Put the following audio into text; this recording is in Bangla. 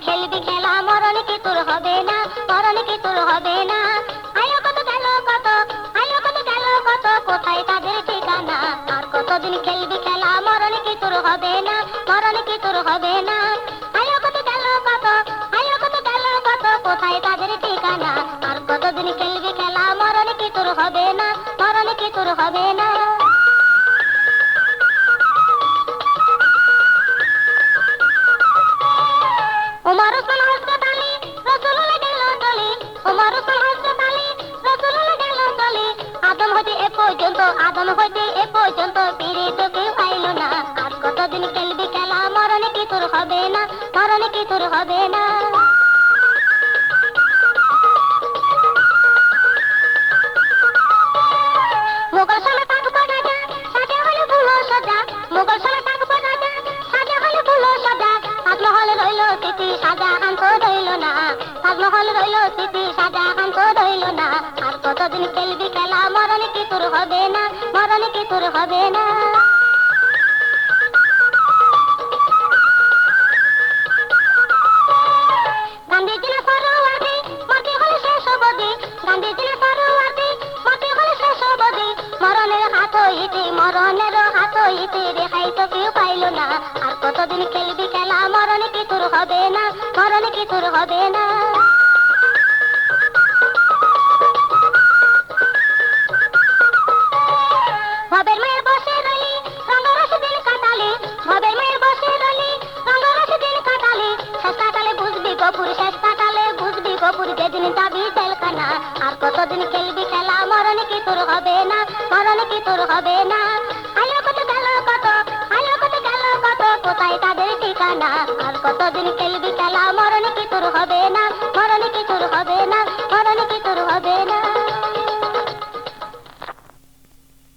খেলবি খেলা মরণ কি তোর হবে না, মরণ কি তোর হবে না। আয়ো কত গেল কত, আয়ো কত গেল কত, কোথায় তাদের ঠিকানা। আর কতদিন খেলবি খেলা মরণ কি তোর হবে না, মরণ কি তোর হবে না। আয়ো কত গেল কত, আয়ো কত গেল কত, কোথায় তাদের ঠিকানা। আর কতদিন খেলবি খেলা মরণ কি তোর হবে না, মরণ কি তোর হবে না। ওমর ওসমান হযরত আলী রাসূলুল্লাহ গেল চলে, ওমর ওসমান হযরত আলী রাসূলুল্লাহ গেল চলে। আদম হইতে এ পর্যন্ত, আদম হইতে এ পর্যন্ত ফিরে তো কেউ আইলো না। আর কতদিন খেলবি খেলা মরণ কি তোর হবে না, মরণ কি তোর হবে না। মোগল সময় পাক পড়া যা, সাজা হলো ফুল সজা। মোগল সময় পাক পড়া যা, সাজা হলো ফুল সজা। তাজমহল রইল স্মৃতি, শাহজাহান তো রইল না। তাজমহল রইল স্মৃতি, শাহজাহান তো রইল না। আর কতদিন খেলবি খেলা মরণ কি তোর হবে না, মরণ কি তোর হবে না। গান্ধীজি না সরোয়ার্দী, মরতে হলে শেষ অবধি। গান্ধীজি না সরোয়ার্দী, মরতে হলে শেষ অবধি। মরণের হাত হইতে, মরণের হাত হইতে রেহাই তো কেউ পাইল না। আর কতদিন খেলবি খেলা মরণ কি তোর হবে না, মরণ কি তোর হবে না। ভবের মেয়ের বসে রইলি, রঙ্গরস দিন কাটালি। ভবের মেয়ের বসে রইলি, রঙ্গরস দিন কাটালি। শেষ কাটালে বুঝবি গপুর, শেষ কাটালে বুঝবি গপুর, যেদিন যাবি জেলখানা। আর কতদিন খেলবি খেলা মরণ কি তোর হবে না, মরণ কি তোর হবে না। আয়ো কত গেল কত, আয়ো কত গেল কত, কোথায় তাদের ঠিকানা। আর কতদিন খেলবি খেলা মরণ কি তোর হবে না, মরণ কি তোর হবে না, মরণ কি তোর হবে না।